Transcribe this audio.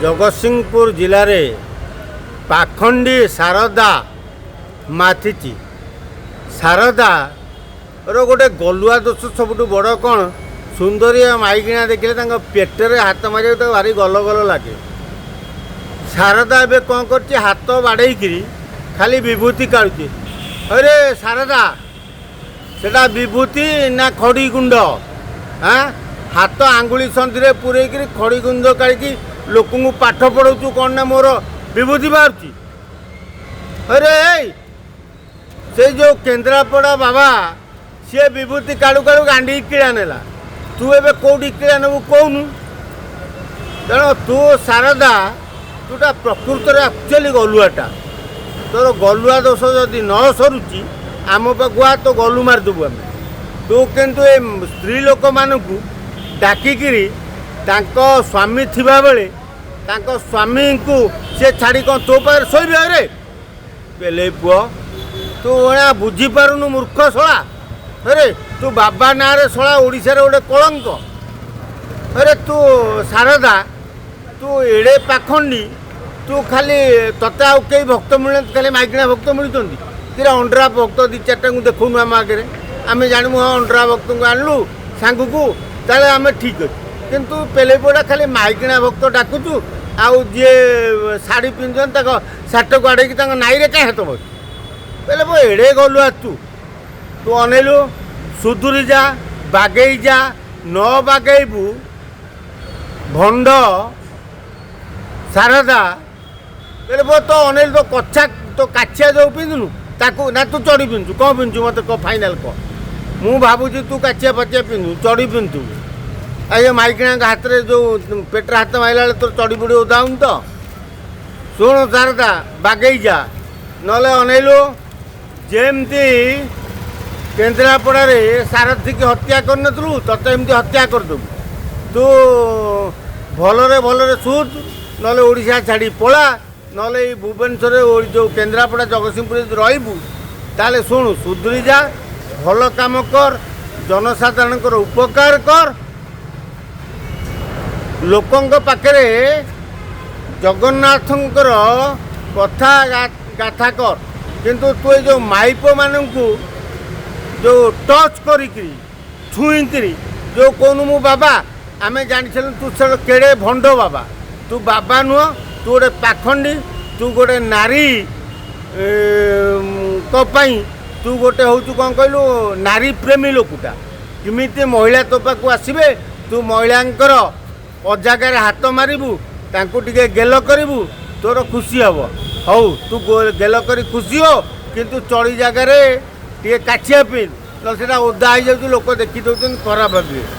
जगतसिंहपुर जिले में पाखंडी शारदा माथि शारदा गोटे गलुआ दोष सब बड़ कौन सुंदरी माइकिना देखिले पेटर हाथ मारे भारी गल गल लगे। शारदा ए कौन कर हाथ बाड़े खाली विभूति काढ़ुची। अरे शारदा सेटा विभूति ना खड़ी गुंड? हाँ हाथ आंगुली संधि पूरे खड़ी गुंड काढ़ी लोक पाठ पढ़ाऊ कौन ना मोर विभूति बाहर। अरे से जो केन्द्रापड़ा बाबा सी विभूति काड़ू काड़ू गांडी किड़ा नेला। तू एबे कौटी किड़ा नेबू कौन? तेणु तू शारदा तूटा प्रकृत एक्चुअली गलुआटा। तोर गलुआ दोष जदि न सरुची आम पाखु आ तो गलु मारिदेबू आम। तू किंतु ए स्त्री लोक मानू डाकिकी स्वामी थिबा बेले स्वामी को सी छाड़ी कौन तो पाखे शोबे? अरे पेले पुओ तू एना बुझीपारुनु मूर्ख शला। अरे तू बाबा ना रे शला ओडिशा रे गोटे कलंक। अरे तू शारदा तू एड़े पाखंडी तू खाली तते आउ कई भक्त मिले खाली माइकिना भक्त मिलुंट कि अंडरा भक्त दी चार्टा को देखूनु आम आगे आम जानू हाँ अंडरा भक्त को आणलु सांग को ताले आम ठीक अच्छे। किंतु पेले पुओटा खाली माइकिना भक्त डाकुचु आउ जी शाढ़ी पिंधुन सार्ट को आड़े नाई रे कहीं हाथ बस पहले वो एड़े गलुआ तू अनेलु सुधुरी जा बागेई जा न बागेबू भंड शारदा पहले वो तो अनेल तो कच्छा तो काछिया जो पिंधुनु ताकू ना तू चढ़ी पिंधु कौन पिंधु मत कह फाइनाल कह मु भावुची तू काछिया पाचिया पिंधु चढ़ी पिंधु ये माइकिना हाथ में जो पेटर हाथ मारला तो चढ़ी पड़ी ओदाऊन तो शुण शारदा बागेई जा नले अनेलु जेमती केन्द्रापड़ा सारथी की हत्या करनथलु तते एमती हत्या करदेबू। तू भलरे भलरे सुध नले ओडिशा छाड़ी पला नले भुवनेश्वर जो केन्द्रापड़ा जगतसिंहपुर रहीबू ताले शुणु सुधुरी जा भल काम कर जनसाधारण उपकार कर लोकंक पाखरे जगन्नाथंकर कथा गाथा कर। किंतु तू जो माइप मानू जो टच करी छुईकरी जो कौन मु बाबा आम जानी तू सब केड़े भंड बाबा तू बाबा नुह तू गोटे पाखंडी तू गोटे नारी कपाई तू गोटे हूँ कौन कहलु नारी प्रेमी लोकटा किमिति महिला तो पाक आसबे तू महिलांकर अजागार हाथ मारिबू तांको टिके गेल करिबू तोर खुशी हम हौ तू गेल करी खुशी हो किंतु चढ़ी जगार टे काछिया पिन ना ओदा हो जाऊँ लोक देखी दौरान खराब भावे।